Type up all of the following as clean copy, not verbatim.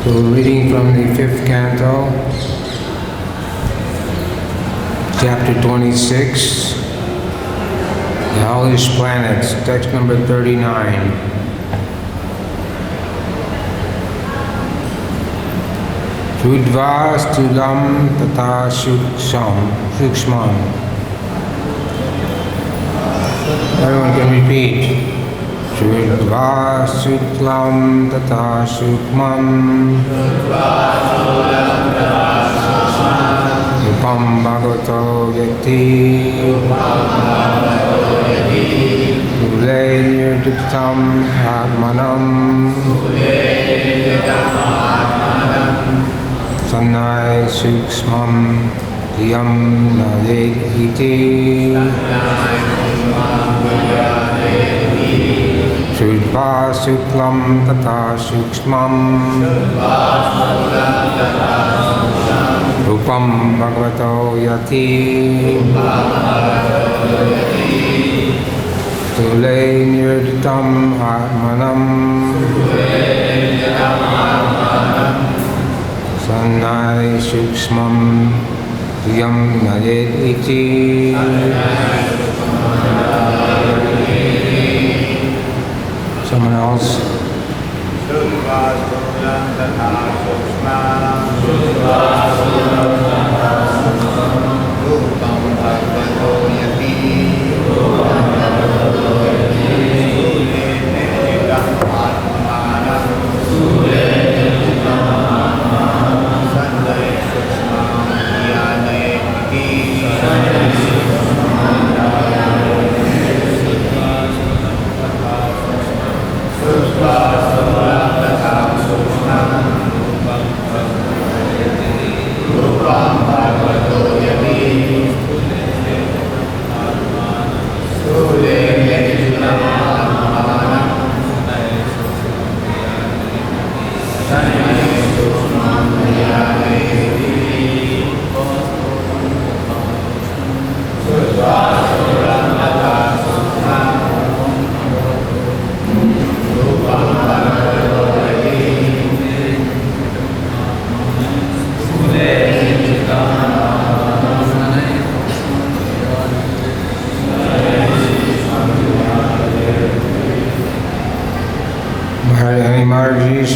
So we're reading from the 5th canto, chapter 26, The Hellish Planets, text number 39. Shudva stulam tata shukshman. Everyone can repeat. Shudva stulam tata shukman. Upam bhagavato yati. Ule nirdiptam atmanam. Sannai sukshmam diyam nadeti. Shudva suklam tata sukshmam. Rupam bhagavato yati. Tule nirditam atmanam. Sannai sukshmam diyam nadeti. Someone else? Any Margis?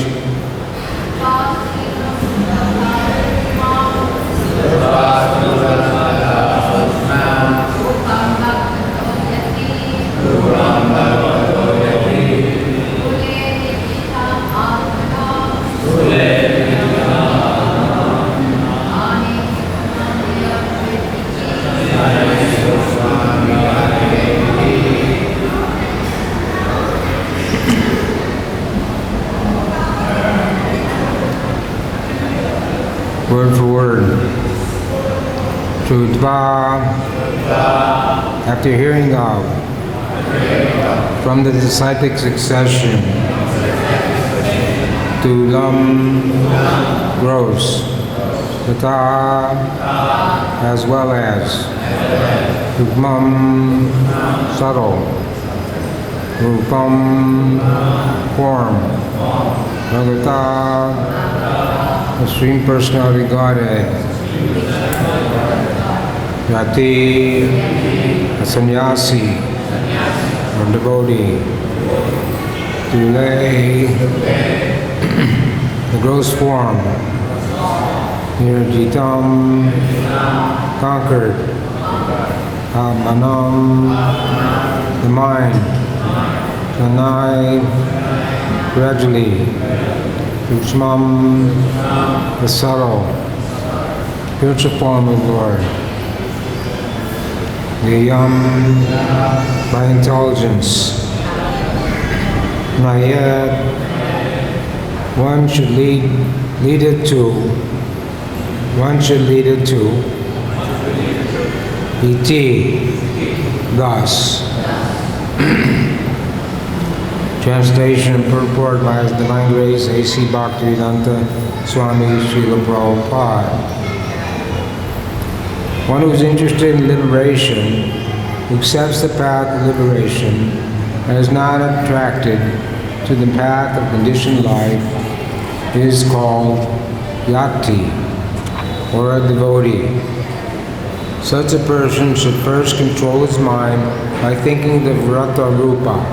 Word for word. Shudva, after hearing of, from the disciplic succession, Tulam, gross, Tata, as well as, Rupam, subtle, Rupam, form, Bhagavata, the Supreme Personality Godhead, Yati, a sannyasi, or devotee, Tule, the gross form, Nirjitam, conquered, Manam, the mind, Sanai, gradually, Sukshmam, the subtle, spiritual form of Lord. Niyam, by intelligence. Not yet, one should lead it to, iti, thus. Translation and purport by His Divine Grace A.C. Bhaktivedanta Swami Srila Prabhupada. One who is interested in liberation, who accepts the path of liberation, and is not attracted to the path of conditioned life, is called yati, or a devotee. Such a person should first control his mind by thinking the Vrata Rupa,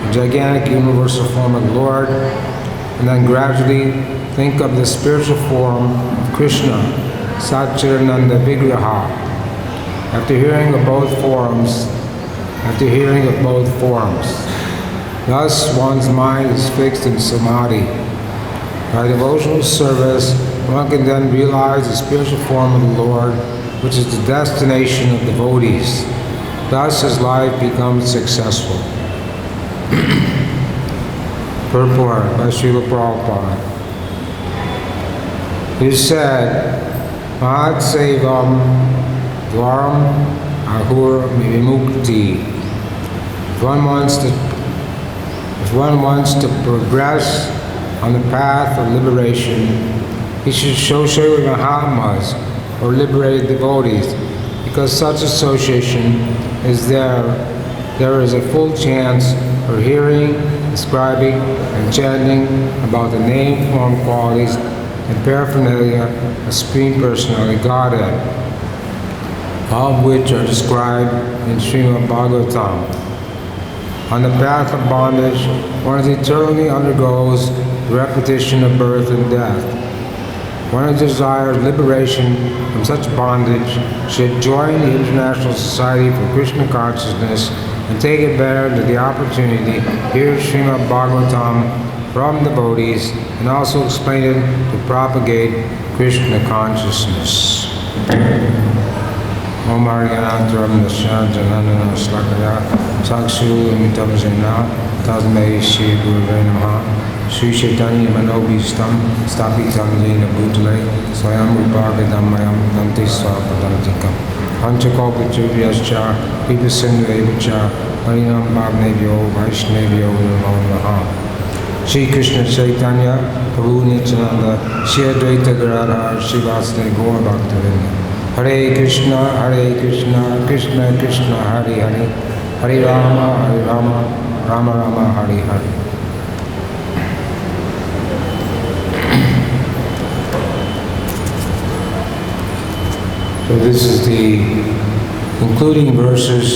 the gigantic universal form of the Lord, and then gradually think of the spiritual form of Krishna, Satchidananda Vigraha. After hearing of both forms, thus one's mind is fixed in samadhi. By devotional service, one can then realize the spiritual form of the Lord, which is the destination of devotees. Thus his life becomes successful. Purport by Srila Prabhupada. It is said, Mahat Sevam Dwaram Ahur Vimukti. If one wants to progress on the path of liberation, he should associate with Mahatmas, or liberated devotees, because such association is there is a full chance for hearing, describing, and chanting about the name, form, qualities, and paraphernalia of Supreme Personality Godhead, all of which are described in Srimad Bhagavatam. On the path of bondage, one eternally undergoes the repetition of birth and death. One who desires liberation from such bondage should join the International Society for Krishna Consciousness and take advantage of the opportunity to hear Srimad Bhagavatam from devotees and also explain it to propagate Krishna consciousness. Om Aryanataram Nashanjanana Slakaya Saksu Amitabhajana Tasmai Shri Gurave Namaha Sri Chaitanya Manobhistam Stapitam Jena Bhutale Swayam Rupagadammayam Danti Swapadantikam Panchakopachuryascha Pipasindhuevacha Harinam Bhavnebhyo Vaishnevyo Namo Namaha Shri Krishna Chaitanya Prabhu Nityananda Shri Advaita Gadadhar Shri Vasudeva Gaur Bhaktavinda Hare Krishna, Krishna Krishna, Hare Hare, Hare Rama, Rama Rama, Hare Hare. So this is the concluding verses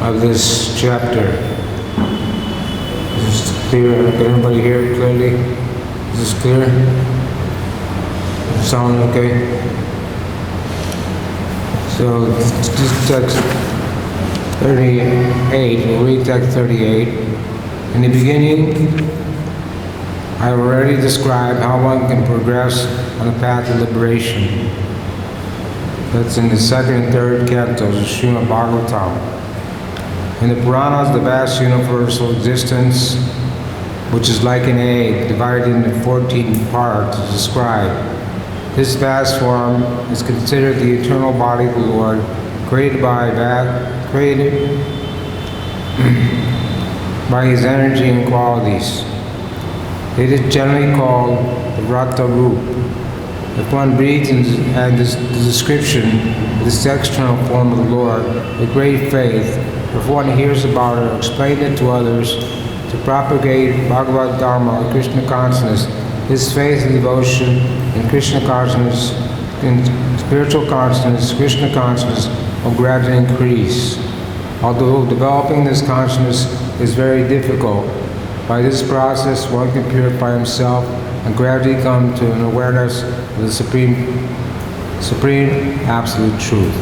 of this chapter. Is this clear? Can everybody hear it clearly? Is this clear? Does it sound okay? So this text 38, we'll read text 38. In the beginning, I have already described how one can progress on the path of liberation. That's in the second and third cantos of Srimad Bhagavatam. In the Puranas, the vast universal existence, which is like an egg divided into 14 parts, is described. This vast form is considered the eternal body of the Lord, created by his energy and qualities. It is generally called the Vrata Rup. If one reads and the description of this external form of the Lord with great faith, if one hears about it or explains it to others to propagate Bhagavad Dharma or Krishna consciousness, his faith and devotion in Krishna consciousness, in spiritual consciousness, Krishna consciousness will gradually increase. Although developing this consciousness is very difficult, by this process one can purify himself and gradually come to an awareness of the supreme absolute truth.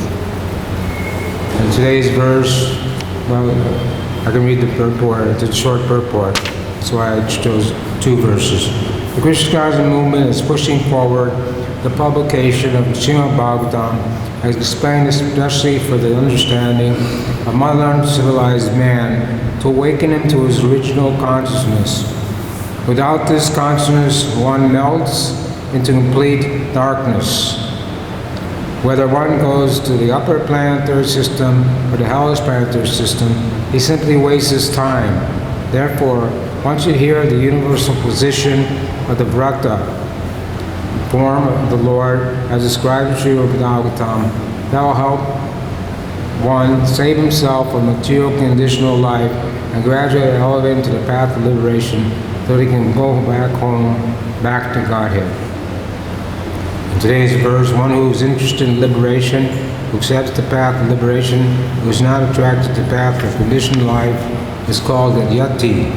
In today's verse, well, I can read the purport. It's a short purport. That's why I chose two verses. The Krishna consciousness movement is pushing forward the publication of Srimad Bhagavatam, as explained especially for the understanding of modern civilized man, to awaken him to his original consciousness. Without this consciousness, one melts into complete darkness. Whether one goes to the upper planetary system or the hellish planetary system, he simply wastes his time. Therefore, one should hear the universal position of the Vrata, form of the Lord, as described in Srimad Bhagavatam. That will help one save himself from material conditional life and gradually elevate into the path of liberation so they can go back home, back to Godhead. In today's verse, one who is interested in liberation, who accepts the path of liberation, who is not attracted to the path of conditioned life, is called a yati,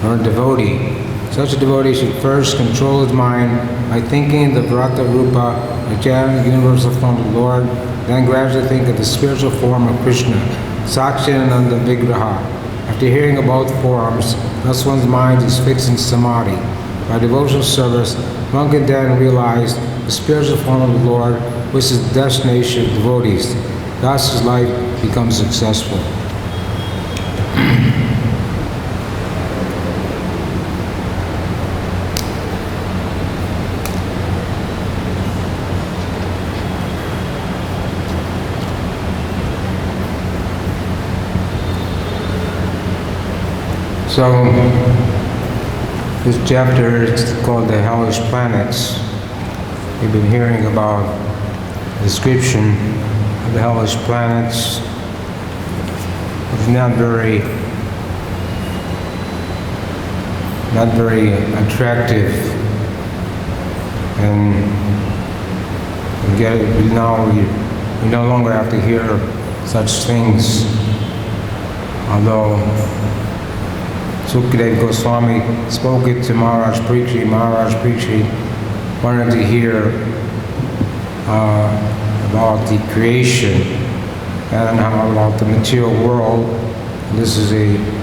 or a devotee. Such a devotee should first control his mind by thinking of the Vrata Rupa, the Jnana universal form of the Lord, then gradually think of the spiritual form of Krishna, Satchidananda Vigraha. After hearing of both forms, thus one's mind is fixed in samadhi. By devotional service, one can then realize the spiritual form of the Lord, which is the destination of devotees. Thus his life becomes successful. So, this chapter is called the Hellish Planets. We've been hearing about the description of the hellish planets. It's not very attractive, and we no longer have to hear such things. Although Sukadeva Goswami spoke it to Maharaj Parikshit. Maharaj Parikshit wanted to hear about the creation and how about the material world. This is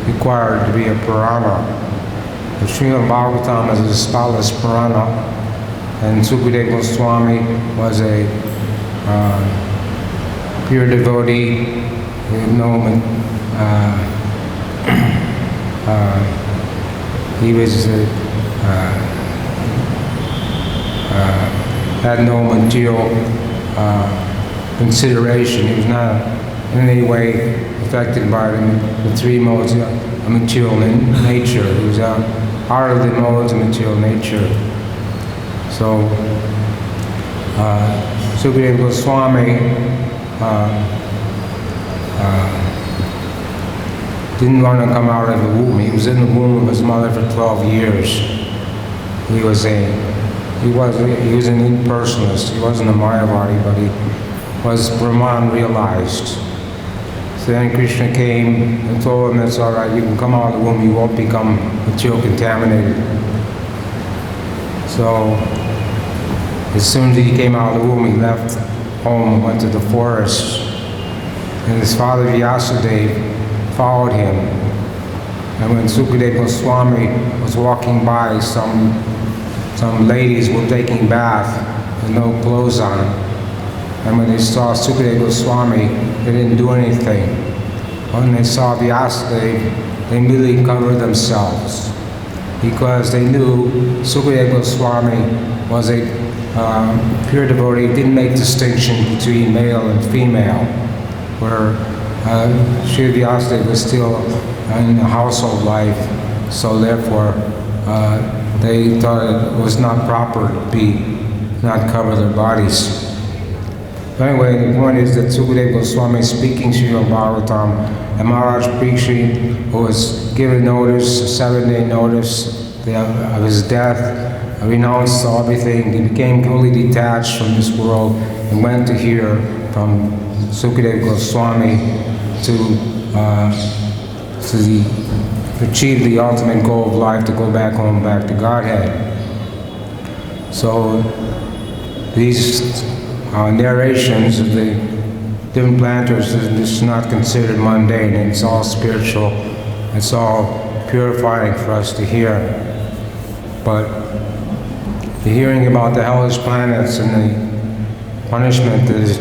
required to be a Purana. The Srimad Bhagavatam is a spotless Purana, and Sukadeva Goswami was a pure devotee with no he was had no material consideration. He was not in any way affected by the three modes of material nature. He was out of the modes of material nature. So Sukadeva Goswami didn't want to come out of the womb. He was in the womb of his mother for 12 years. He was an impersonalist. He wasn't a Mayavadi, but he was Brahman realized. So then Krishna came and told him, it's all right, you can come out of the womb, you won't become material contaminated. So as soon as he came out of the womb, he left home and went to the forest. And his father Vyasadeva followed him. And when Sukadeva Goswami was walking by, some ladies were taking bath with no clothes on. And when they saw Sukadeva Goswami, they didn't do anything. When they saw Vyasadeva, they immediately covered themselves, because they knew Sukadeva Goswami was a pure devotee. He didn't make distinction between male and female, where Sri Vyasadeva was still in the household life, so therefore they thought it was not proper to not cover their bodies. But anyway, the point is that Sukadeva Goswami is speaking Srimad Bhagavatam, and Maharaj Parikshit, who was given notice, a 7-day notice of his death, renounced everything. He became totally detached from this world and went to hear from Sukadeva Goswami to achieve the ultimate goal of life, to go back home, back to Godhead. So these narrations of the different planters, this is not considered mundane. It's all spiritual. It's all purifying for us to hear. But the hearing about the hellish planets and the punishment that is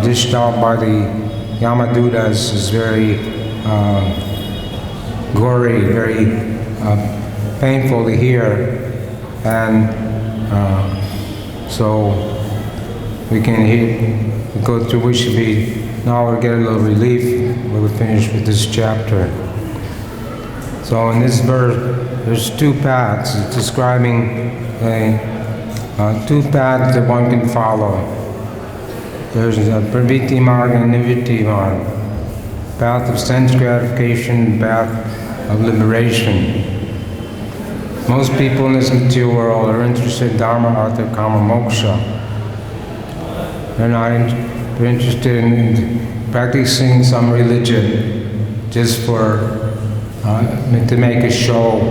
dished out by the Yamadutas is very gory, very painful to hear, and so we can go through. We should be now. We'll get a little relief when we finish with this chapter. So in this verse, there's two paths. It's describing two paths that one can follow. There's a pravritti marga and nivritti marga, path of sense gratification, path of liberation. Most people in this material world are interested in Dharma, Artha, Kama, Moksha. They're interested in practicing some religion just to make a show.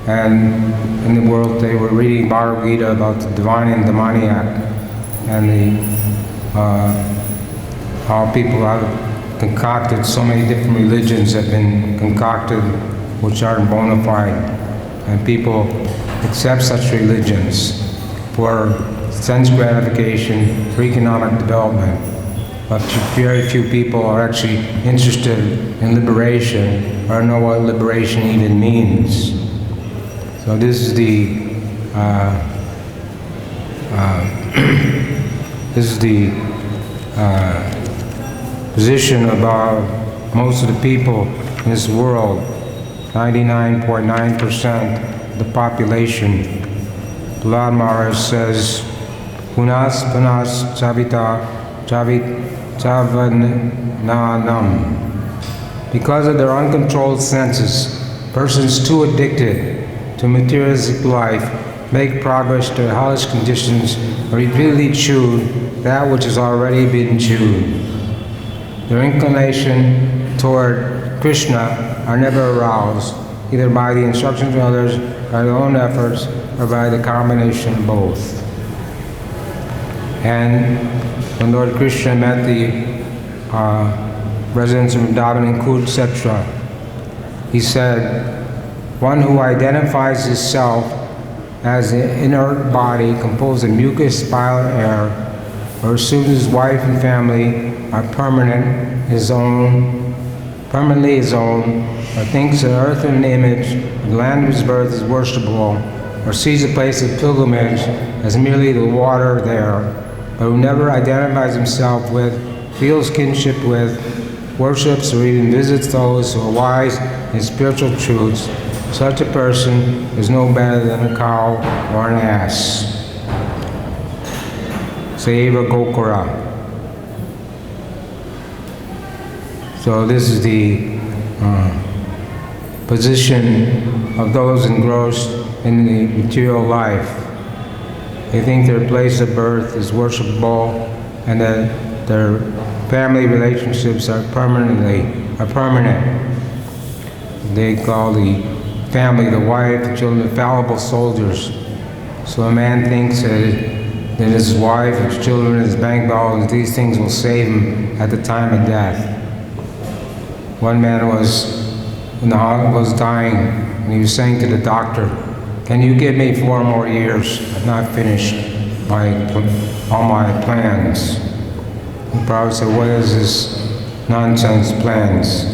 And in the world they were reading Bhagavad Gita about the divine and demoniac, and how people have concocted so many different religions have been concocted which aren't bona fide, and people accept such religions for sense gratification, for economic development. But very few people are actually interested in liberation or know what liberation even means. So this is the position about most of the people in this world. 99.9% of the population. Prahlad Maharaj says, Punas Punas Chavita Chavananam. Because of their uncontrolled senses, persons too addicted to materialistic life make progress to hellish conditions or repeatedly chew that which has already been chewed. Their inclination toward Krishna are never aroused, either by the instructions of others, by their own efforts, or by the combination of both. And when Lord Krishna met the residents of Vrindavan and Kud, etc., he said, one who identifies himself as an inert body composed of mucus, bile, and air, or assumes his wife and family are permanently his own, or thinks that earth and image, the land of his birth is worshipable, or sees a place of pilgrimage as merely the water there, but who never identifies himself with, feels kinship with, worships or even visits those who are wise in spiritual truths, such a person is no better than a cow or an ass. Saiva Gokura. So this is the position of those engrossed in the material life. They think their place of birth is worshipable and that their family relationships are permanent. They call the family, the wife, the children, the fallible soldiers. So a man thinks that his wife, his children, his bank balance, these things will save him at the time of death. One man was dying, and he was saying to the doctor, "Can you give me 4 more years? I've not finished all my plans." The Prabhupada said, "What is this nonsense plans?"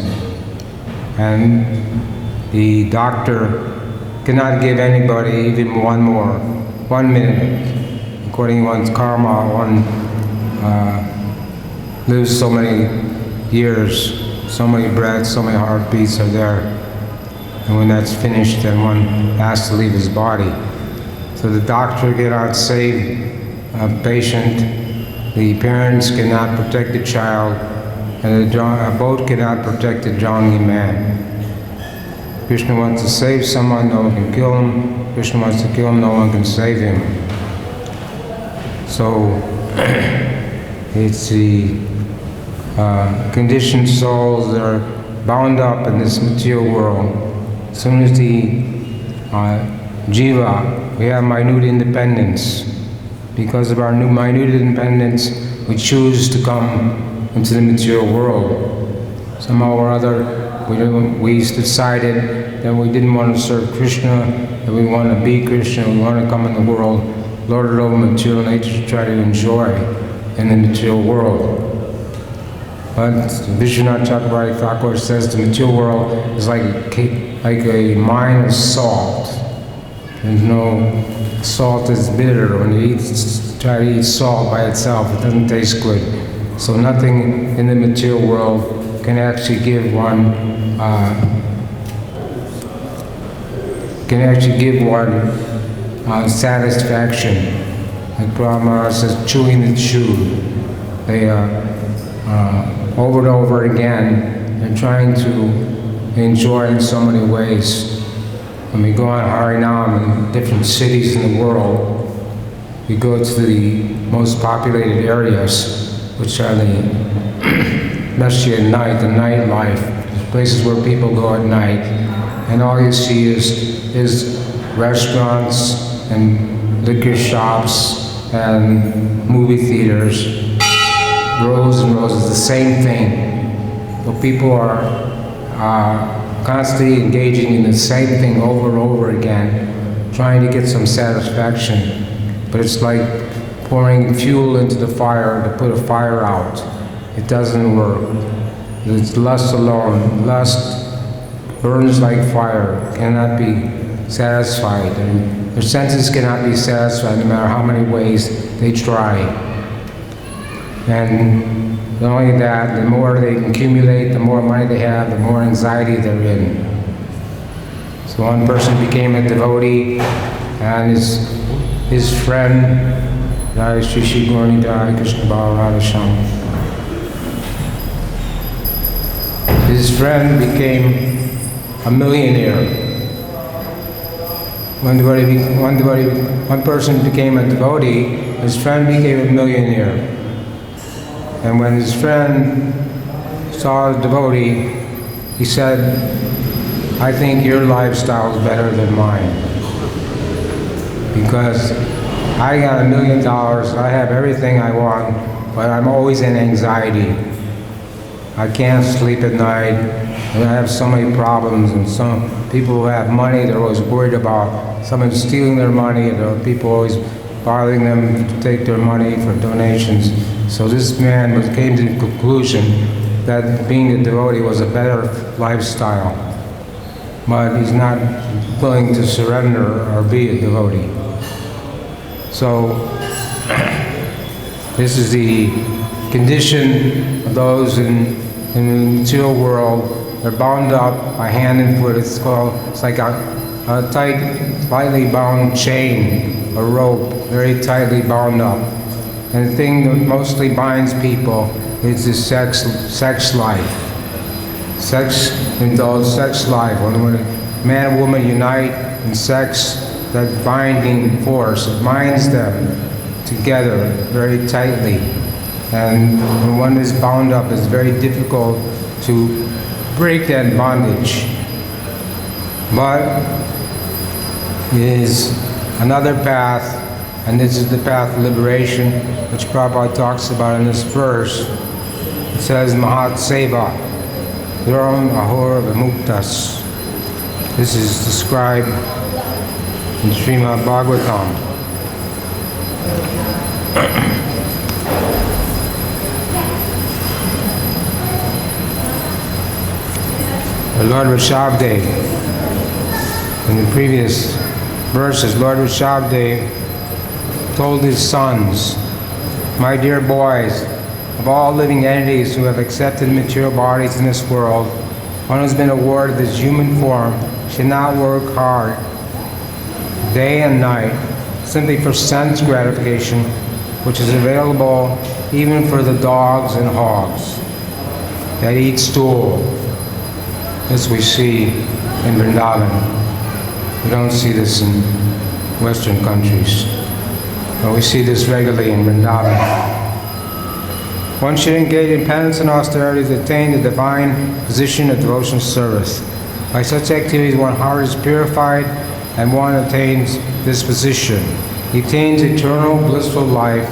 And the doctor cannot give anybody even 1 minute. According to one's karma, one lives so many years, so many breaths, so many heartbeats are there. And when that's finished, then one has to leave his body. So the doctor cannot save a patient, the parents cannot protect the child, and a boat cannot protect a drowning man. Krishna wants to save someone, no one can kill him. Krishna wants to kill him, no one can save him. So it's the conditioned souls that are bound up in this material world. As soon as the jiva, we have minute independence. Because of our minute independence, we choose to come into the material world. Somehow or other, we decided that we didn't want to serve Krishna, that we want to be Krishna, we want to come in the world, lorded over material nature to try to enjoy in the material world. But Vishwanath Chakravarti Thakur says the material world is like a mine of salt. There's no salt is bitter. When you try to eat salt by itself, it doesn't taste good. So nothing in the material world can actually give one satisfaction. Like Brahma says, chewing the chew. They over and over again, they're trying to enjoy in so many ways. when we go on Harinam in different cities in the world, we go to the most populated areas, which are the especially at night, the nightlife, places where people go at night, and all you see is restaurants and liquor shops and movie theaters, rows and rows, the same thing. So people are constantly engaging in the same thing over and over again, trying to get some satisfaction. But it's like pouring fuel into the fire to put a fire out. It doesn't work. It's lust alone. Lust burns like fire, cannot be satisfied. And their senses cannot be satisfied no matter how many ways they try. And not only that, the more they accumulate, the more money they have, the more anxiety they're in. So one person became a devotee, and his friend, his friend became a millionaire. One person became a devotee, his friend became a millionaire. And when his friend saw the devotee, he said, "I think your lifestyle is better than mine. Because I got $1 million, I have everything I want, but I'm always in anxiety. I can't sleep at night, and I have so many problems, and some people who have money, they're always worried about someone stealing their money, and there are people always bothering them to take their money for donations." So this man came to the conclusion that being a devotee was a better lifestyle, but he's not willing to surrender or be a devotee. So this is the condition of those in the material world. They're bound up by hand and foot. It's like a tight, lightly bound chain, a rope, very tightly bound up. And the thing that mostly binds people is the sex life. Indulged sex life. When a man and woman unite in sex, that binding force, it binds them together very tightly. And when one is bound up, it's very difficult to break that bondage. But there is another path, and this is the path of liberation, which Prabhupada talks about in this verse. It says, Mahat Seva, Duram Ahora Vimuktas. This is described in Srimad Bhagavatam. Lord Rishabdev, in the previous verses, Lord Rishabdev told his sons, "My dear boys, of all living entities who have accepted material bodies in this world, one who has been awarded this human form should not work hard day and night simply for sense gratification, which is available even for the dogs and hogs that eat stool." This we see in Vrindavan. We don't see this in Western countries, but we see this regularly in Vrindavan. One should engage in penance and austerity to attain the divine position of devotional service. By such activities, one's heart is purified and one attains this position. He attains eternal blissful life,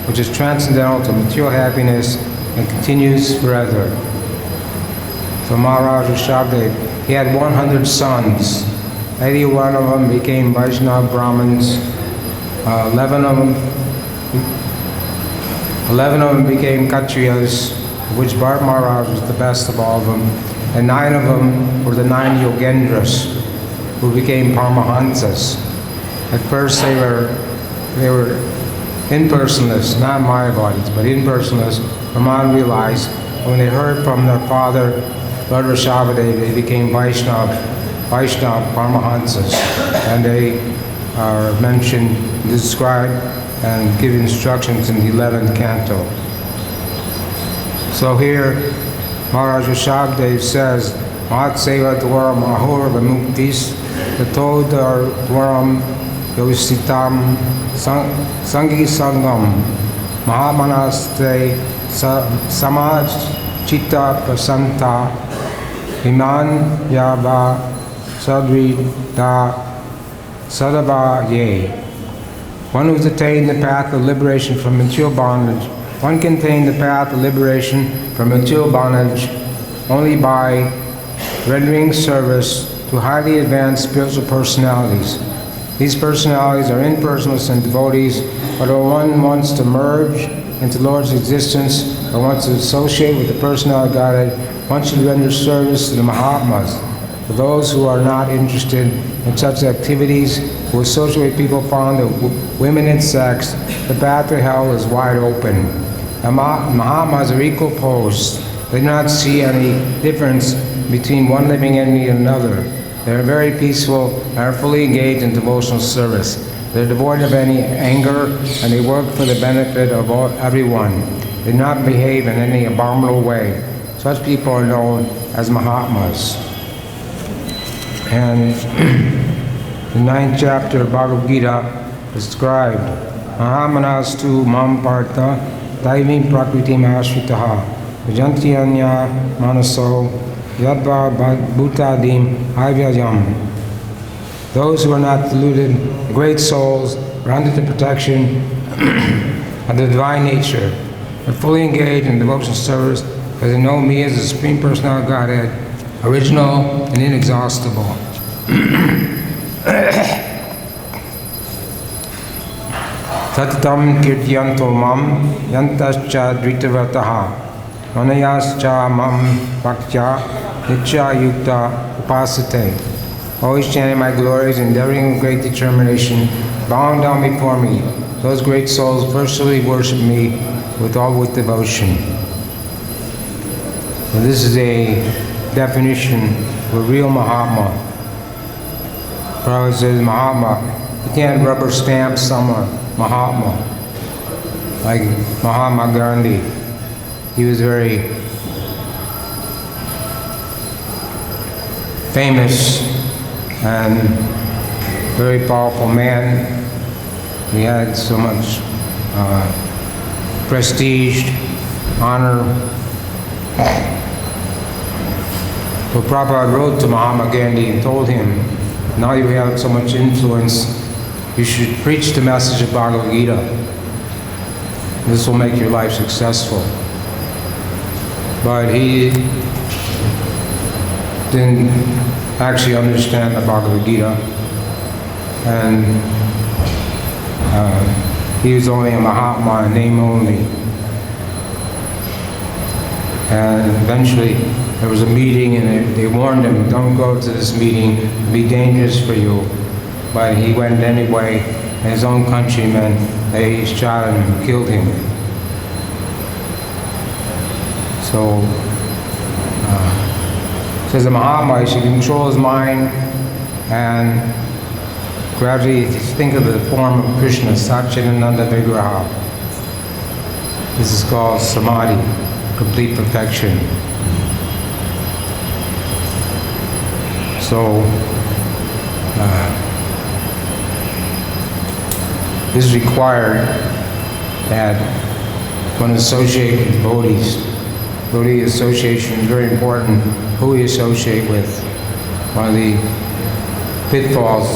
which is transcendental to material happiness and continues forever. So Maharaj Rishabdev, he had 100 sons. 81 of them became Vaishnava Brahmins. 11 of them became Kshatriyas, of which Bharat Maharaj was the best of all of them. And 9 of them were the 9 Yogendras, who became Paramahansas. At first they were impersonalists, not Mayavadis, but impersonalists. Brahman realized when they heard from their father, Lord Rishabdev, they became Vaishnava Paramahansas, and they are mentioned, described, and give instructions in the 11th canto. So here, Maharaj Rishabdev says, Mahat Seva Dwara Mahor Vimuktis, Tato Dwaram Yositam Sangi Sangam Mahamanaste Samaj Chitta Prasanta Iman Yaba Sadri Da Sadaba Ye. One who's attained the path of liberation from material bondage. One can attain the path of liberation from material bondage only by rendering service to highly advanced spiritual personalities. These personalities are impersonalists and devotees, but when one wants to merge into Lord's existence or wants to associate with the personality of Godhead, one should render service to the Mahatmas. For those who are not interested in such activities, who associate with people fond of women and sex, the path to hell is wide open. The Mahatmas are equal poles. They do not see any difference between one living entity and another. They are very peaceful and are fully engaged in devotional service. They are devoid of any anger and they work for the benefit of everyone. They do not behave in any abominable way. Such people are known as Mahatmas. And the 9th chapter of Bhagavad Gita is described, Mahamanas tu mam partha daivim prakritim ashritaha vijanti anya manaso yadva bhutadim avyajam. Those who are not deluded, great souls, are under the protection of the divine nature, are fully engaged in devotional service because they know me as the Supreme Personality of Godhead, original and inexhaustible. Tatatam kirtyanto mam yantascha dritavataha manayascha mam bhaktya nitya yukta upasate. Always chanting my glories, endeavoring with great determination, bowing down before me. Those great souls personally worship me with devotion. And this is a definition of a real Mahatma. Prabhupada says Mahatma, you can't rubber stamp someone, Mahatma. Like Mahatma Gandhi, he was very famous and very powerful man. He had so much prestige, honor. So Prabhupada wrote to Mahatma Gandhi and told him, now you have so much influence, you should preach the message of Bhagavad Gita. This will make your life successful. But he didn't actually understand the Bhagavad Gita, and he was only a Mahatma, name only. And eventually there was a meeting and they warned him, don't go to this meeting, it'll be dangerous for you. But he went anyway, and his own countrymen, they shot him and killed him. So, says the Mahatma, he should control his mind and gradually think of the form of Krishna, Satchidananda Vigraha. This is called Samadhi, complete perfection. So, this is required that one associate with devotees. Devotee association is very important, who we associate with. One of the pitfalls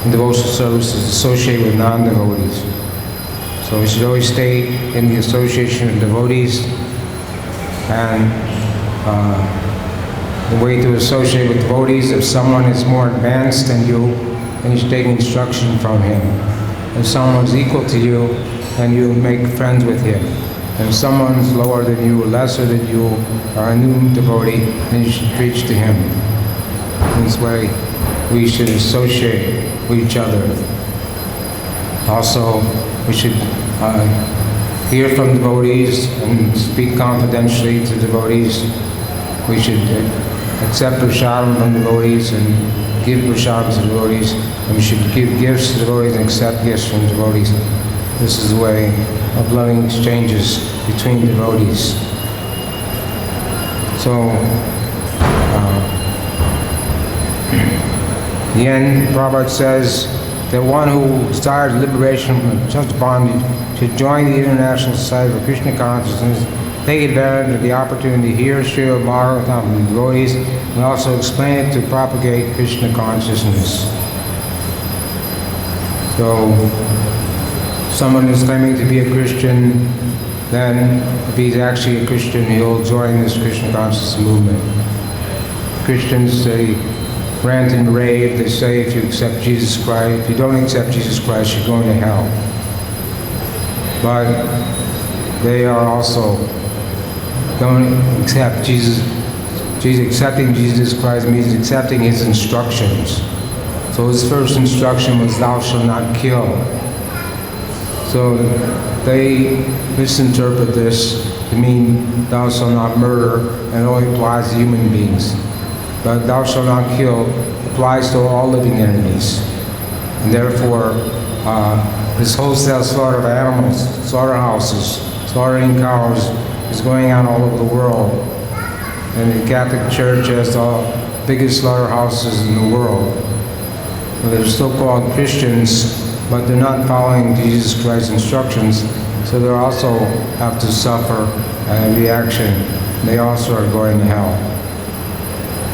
in devotional service is associate with non-devotees. So we should always stay in the association of devotees, and the way to associate with devotees, if someone is more advanced than you, then you should take instruction from him. If someone's equal to you, then you make friends with him. If someone's lower than you, lesser than you, or a new devotee, then you should preach to him. In this way, we should associate with each other. Also, we should hear from devotees and speak confidentially to devotees. We should accept prasadam from devotees and give prasadam to devotees. And we should give gifts to devotees and accept gifts from devotees. This is the way of loving exchanges between devotees. So, The end, Prabhupada says that one who desires liberation from such bondage should join the International Society for Krishna Consciousness, take advantage of the opportunity to hear Srila Bhagavatam from devotees, and also explain it to propagate Krishna consciousness. So, someone is claiming to be a Christian, then if he's actually a Christian, he'll join this Krishna consciousness movement. Christians, they rant and rave, they say if you accept Jesus Christ, if you don't accept Jesus Christ, you're going to hell. But they are also don't accept Jesus. Accepting Jesus Christ means accepting his instructions. So his first instruction was, thou shalt not kill. So they misinterpret this to mean thou shalt not murder, and it only applies to human beings. But thou shalt not kill applies to all living entities. And therefore, this wholesale slaughter of animals, slaughterhouses, slaughtering cows is going on all over the world. And the Catholic Church has the biggest slaughterhouses in the world. They're so-called Christians, but they're not following Jesus Christ's instructions, so they also have to suffer a reaction. They also are going to hell.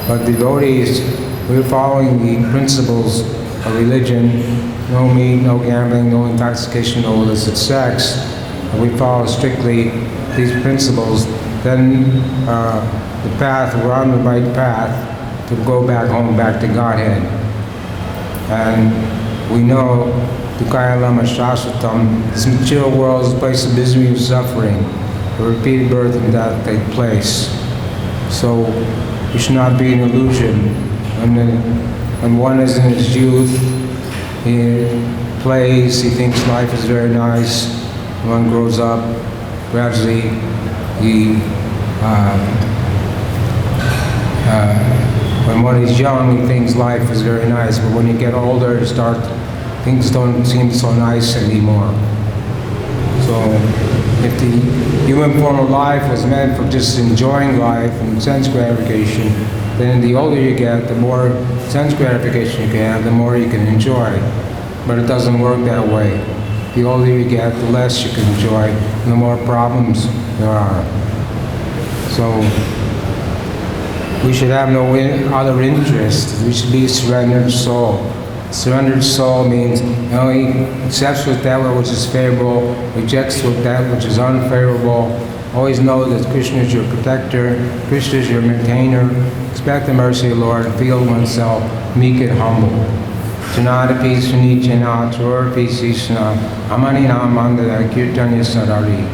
But devotees, we're following the principles of religion: no meat, no gambling, no intoxication, no illicit sex. And we follow strictly these principles, then the path, we're on the right path to go back home, back to Godhead. And we know Dukkhaya Lama Shashvatam, this material world is a place of misery and suffering, where repeated birth and death take place. So we should not be an illusion. When one is in his youth, he plays, he thinks life is very nice. When one grows up, gradually when one is young, he thinks life is very nice, but when you get older, things don't seem so nice anymore. So if the human form of life was meant for just enjoying life and sense gratification, then the older you get, the more sense gratification you can have, the more you can enjoy. But it doesn't work that way. The older you get, the less you can enjoy, and the more problems there are. So we should have no other interest. We should be a surrendered soul. Surrendered soul means only accepts with that which is favorable, rejects with that which is unfavorable. Always know that Krishna is your protector, Krishna is your maintainer. Expect the mercy of the Lord and feel oneself meek and humble. Janada Pisani Jana Tor Pisishna Amani Namanda Kirtanya Sarari.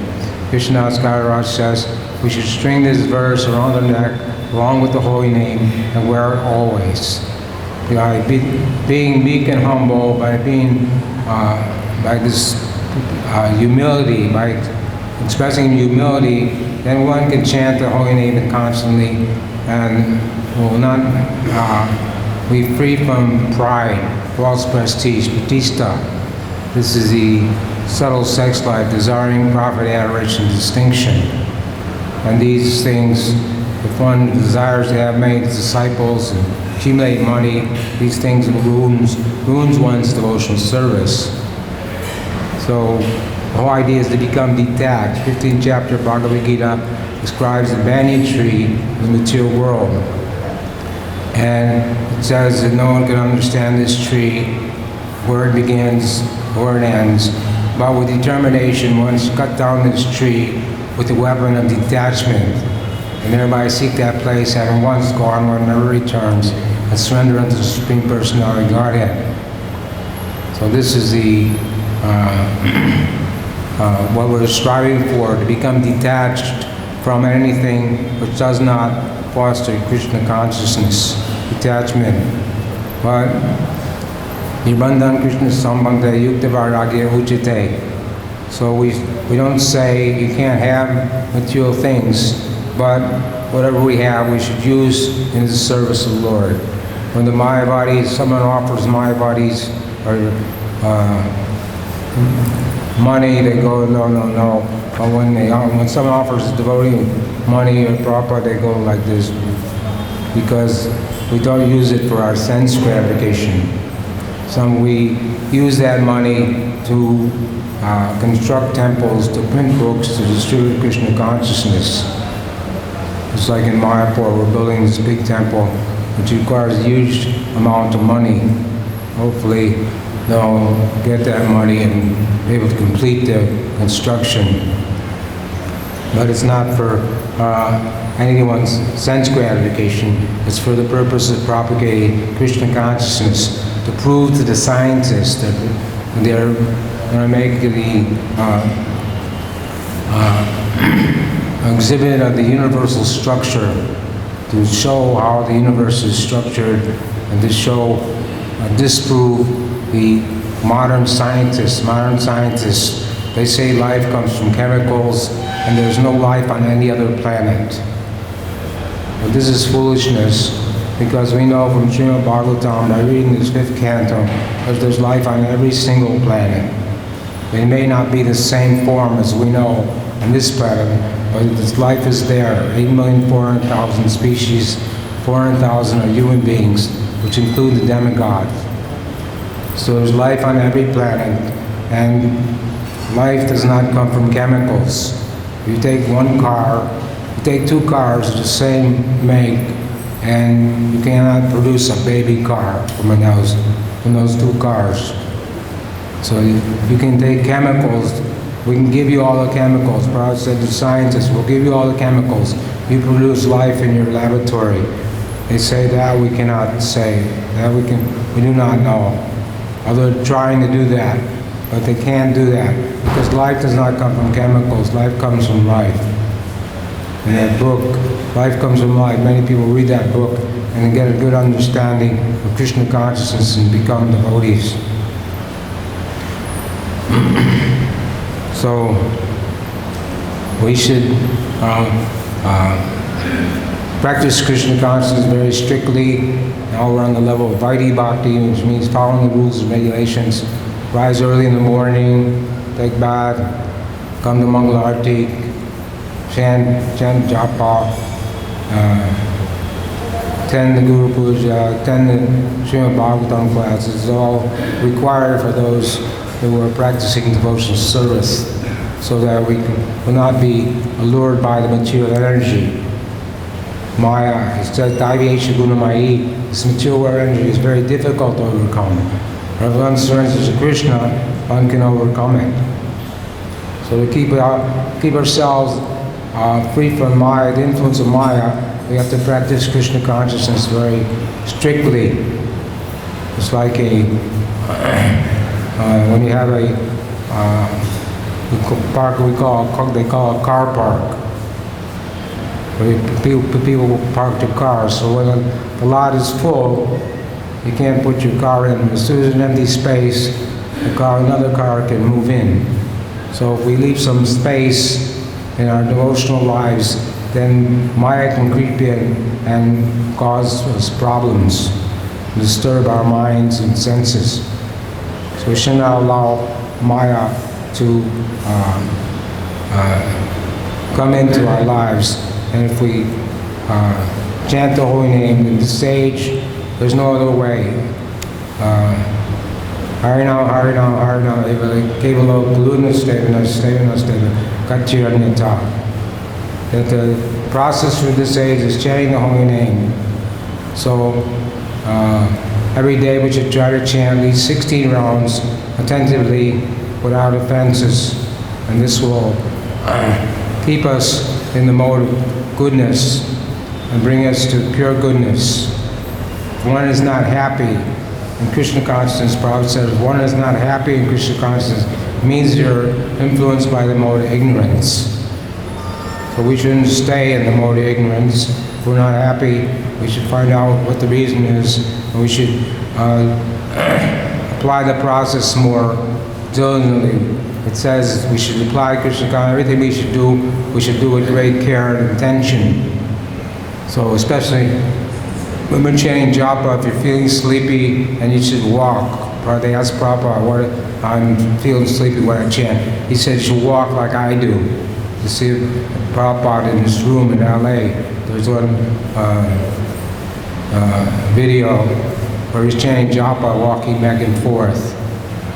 Krishna's Kaviraj says we should string this verse around the neck along with the holy name and wear it always. By being meek and humble, by being by this humility, by expressing humility, then one can chant the holy name constantly and will not be free from pride, false prestige, pratishta. This is the subtle sex life, desiring profit, adoration, distinction. And these things, if one desires to have many disciples and accumulate money, these things ruins one's devotional service. So the whole idea is to become detached. 15th chapter of Bhagavad Gita describes the banyan tree in the material world. And it says that no one can understand this tree, where it begins, where it ends. But with determination, one should cut down this tree with the weapon of detachment, and thereby seek that place, having once gone, one never returns, and surrender unto the Supreme Personality of Godhead. So this is the what we're striving for, to become detached from anything which does not foster Krishna consciousness, detachment. But Nirbandhan Krishna Sambandha Yukta Vairagya Ujjate. So we don't say you can't have material things, but whatever we have, we should use in the service of the Lord. When the Mayavadis, someone offers Mayavadis or money, they go, no, no, no. But when someone offers a devotee money or Prabhupada, they go like this, because we don't use it for our sense gratification. We use that money to construct temples, to print books, to distribute Krishna consciousness. It's like in Mayapur, we're building this big temple, which requires a huge amount of money. Hopefully, they'll get that money and be able to complete the construction. But it's not for anyone's sense gratification. It's for the purpose of propagating Krishna consciousness, to prove to the scientists that they're going to make the exhibit of the universal structure, to show how the universe is structured, and to show, disprove the modern scientists. Modern scientists, they say life comes from chemicals, and there's no life on any other planet. But this is foolishness, because we know from Srimad Bhagavatam, by reading this 5th canto, that there's life on every single planet. It may not be the same form as we know on this planet, but this life is there. 8,400,000 species, 400,000 are human beings, which include the demigods. So there's life on every planet, and life does not come from chemicals. If you take one car, you take two cars of the same make, and you cannot produce a baby car from those two cars. So you can take chemicals, we can give you all the chemicals. Prabhupada said to scientists, we'll give you all the chemicals. You produce life in your laboratory. They say that we cannot say, that we do not know. Although they're trying to do that, but they can't do that, because life does not come from chemicals, life comes from life. In that book, Life Comes from Life, many people read that book and get a good understanding of Krishna consciousness and become devotees. So, we should practice Krishna consciousness very strictly. Now we're on the level of Vaidhi Bhakti, which means following the rules and regulations. Rise early in the morning, take bath, come to Mangala Arati, chant japa, attend the Guru Puja, attend the Srimad Bhagavatam classes. It's all required for those who are practicing devotional service, so that we will not be allured by the material energy. Maya, it says, Daivesha Gunamayi, this material energy is very difficult to overcome. But if one surrenders to Krishna, one can overcome it. So to keep ourselves free from Maya, the influence of Maya, we have to practice Krishna consciousness very strictly. It's like when you have a park they call a car park, where people park their cars. So when the lot is full, you can't put your car in. As soon as there's an empty space, another car can move in. So if we leave some space in our devotional lives, then Maya can creep in and cause us problems, disturb our minds and senses. So we should not allow Maya to come into our lives. And if we chant the holy name in the stage, there's no other way. Harinam, Harinam, Harinam, Kevalo, Gluna Stevana, Kachiranyata. That the process for this age is chanting the holy name. So every day we should try to chant at least 16 rounds attentively without offenses, and this will keep us in the mode of goodness and bring us to pure goodness. If one is not happy in Krishna consciousness, Prabhupada said, if one is not happy in Krishna consciousness, it means you're influenced by the mode of ignorance. So we shouldn't stay in the mode of ignorance. If we're not happy, we should find out what the reason is, and we should apply the process more diligently. It says we should apply Krishna consciousness. Everything we should do with great care and intention. So especially when we're chanting japa, if you're feeling sleepy and you should walk. They asked Prabhupada, I'm feeling sleepy when I chant. He said, you should walk like I do. You see Prabhupada in his room in LA, there's one video where he's chanting japa, walking back and forth.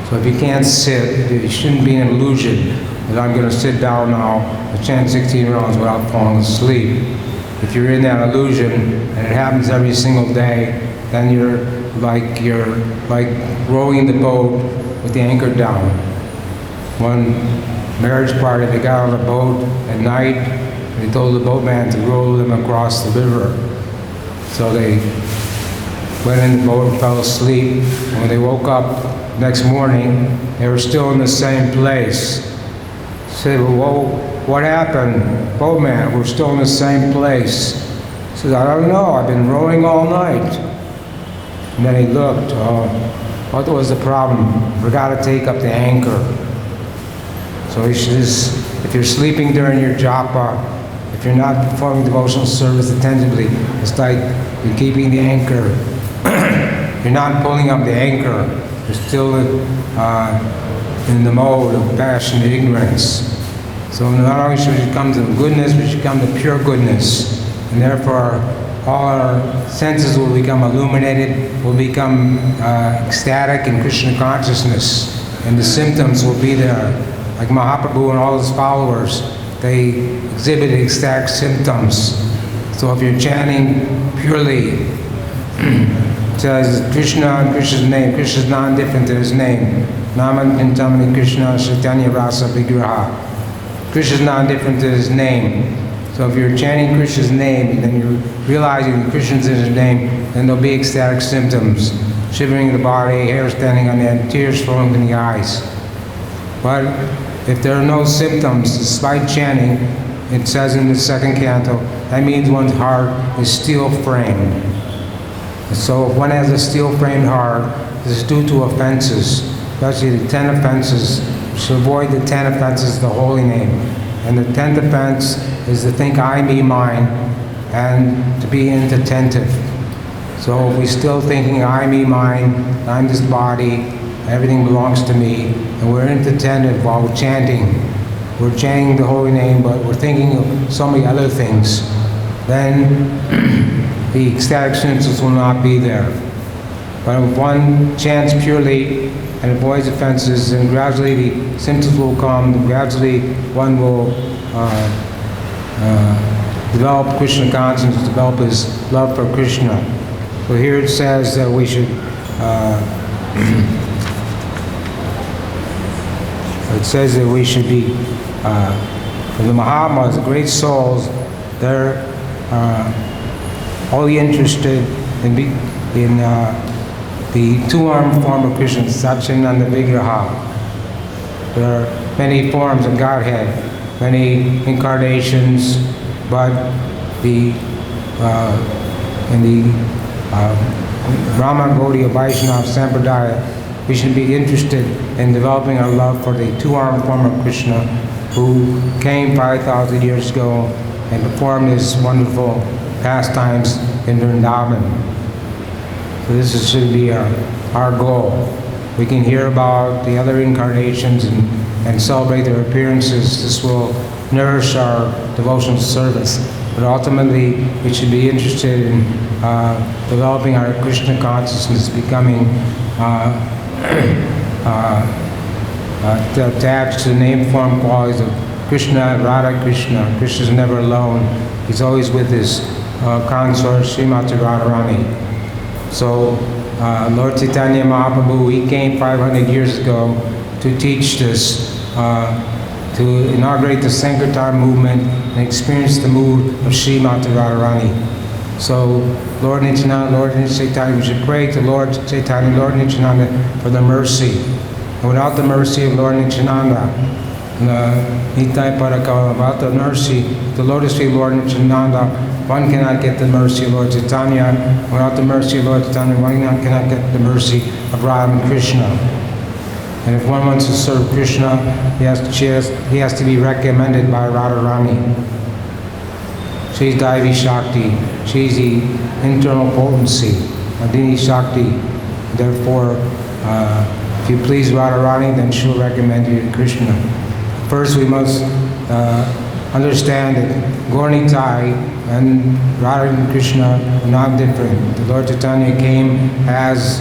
So if you can't sit, it shouldn't be an illusion that I'm going to sit down now and chant 16 rounds without falling asleep. If you're in that illusion, and it happens every single day, then you're like rowing the boat with the anchor down. One marriage party, they got on a boat at night, and they told the boatman to row them across the river. So they went in the boat and fell asleep. And when they woke up next morning, they were still in the same place. Said, well, what happened? Boatman, we're still in the same place. He said, I don't know, I've been rowing all night. And then he looked, what was the problem? Forgot to take up the anchor. So he says, if you're sleeping during your japa, if you're not performing devotional service attentively, it's like you're keeping the anchor. You're not pulling up the anchor. You're still in the mode of passion and ignorance. So not only should we come to goodness, we should come to pure goodness. And therefore, all our senses will become illuminated, will become ecstatic in Krishna consciousness. And the symptoms will be there. Like Mahaprabhu and all his followers, they exhibited ecstatic symptoms. So if you're chanting purely, it says Krishna and Krishna's name. Krishna is non-different to his name. Naman Pintamani Krishna Chaitanya Rasa Vigraha. Krishna is non-different to his name. So if you're chanting Krishna's name, then you're realizing that Krishna's in his name, then there'll be ecstatic symptoms. Shivering in the body, hair standing on the head, tears flowing in the eyes. But if there are no symptoms, despite chanting, it says in the second canto, that means one's heart is steel-framed. So if one has a steel-framed heart, this is due to offenses, especially the 10 offenses. We should avoid the 10 offenses of the holy name. And the 10th offense is to think I, me, mine, and to be inattentive. So if we're still thinking I, me, mine, I'm this body, everything belongs to me, and we're inattentive while we're chanting. We're chanting the holy name, but we're thinking of so many other things. Then the ecstatic symptoms will not be there. But if one chants purely and avoids offenses, then gradually the symptoms will come, and gradually one will develop Krishna consciousness, develop his love for Krishna. So here it says that we should it says that we should be, for the Mahatmas, the great souls, they're only interested in the two-armed form of Krishna, Satchidananda Vigraha. There are many forms of Godhead, many incarnations, but in the Brahma Gaudiya Vaishnava Sampradaya, we should be interested in developing our love for the two-armed form of Krishna, who came 5,000 years ago and performed his wonderful pastimes in Vrindavan. So this should be our goal. We can hear about the other incarnations and celebrate their appearances. This will nourish our devotional service. But ultimately, we should be interested in developing our Krishna consciousness, becoming attached to the name, form, qualities of Krishna, Radha Krishna. Krishna is never alone. He's always with his consort, Srimati Radharani. So Lord Chaitanya Mahaprabhu, he came 500 years ago to teach this, to inaugurate the Sankirtan movement and experience the mood of Srimati Radharani. So Lord Nityananda, Lord Chaitanya, we should pray to Lord Chaitanya, Lord Nityananda for the mercy. And without the mercy of Lord Nityananda, Nitai Parakala, without the mercy, the lotus feet of Lord Nityananda, one cannot get the mercy of Lord Chaitanya. Without the mercy of Lord Chaitanya, one cannot get the mercy of Radha and Krishna. And if one wants to serve Krishna, he has to be recommended by Radharani. She's Daivi Shakti. She's the internal potency, Adini Shakti. Therefore, if you please Radharani, then she'll recommend you to Krishna. First, we must understand that Gaur Nitai and Radha and Krishna are not different. The Lord Chaitanya came as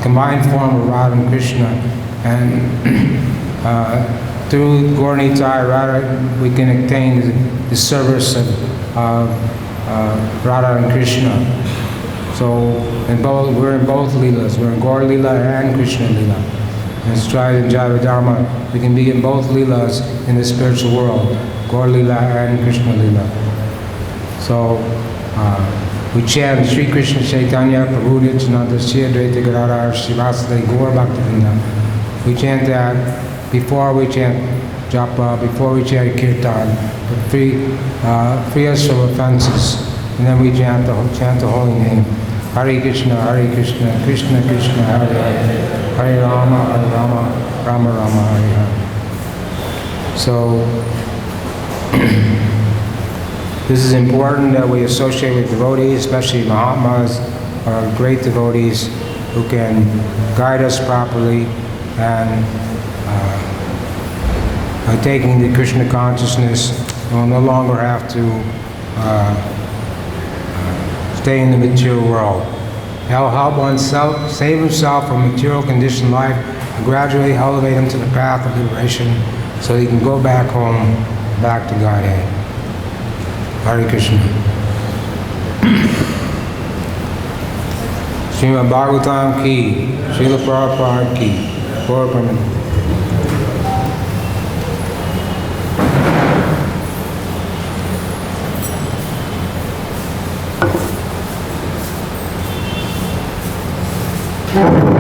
combined form of Radha and Krishna, and through Gaur Nitai, Radha, we can attain the service of Radha and Krishna. So we're in both Leelas. We're in Gaur Leela and Krishna Leela. And Stride and Java Dharma, we can be in both Leelas in the spiritual world, Gaur Leela and Krishna Leela. So we chant Sri Krishna Chaitanya Prabhu Nityananda Shri Advaita Gadadhar Srivasadi Gaur Bhaktivinoda. We chant that before we chant japa, before we chant kirtan, to free us from offenses. And then we chant the holy name. Hare Krishna, Krishna Krishna, Hare Hare, Hare Rama, Rama Rama, Hare Hare. So, this is important that we associate with devotees, especially Mahatmas, or great devotees who can guide us properly, and by taking the Krishna consciousness, we'll no longer have to stay in the material world. He'll help oneself save himself from material conditioned life and gradually elevate him to the path of liberation so he can go back home, back to Godhead. Hare Krishna. Srimad Bhagavatam ki, Srila Prabhupada ki, Gaur Premanandi. Thank you.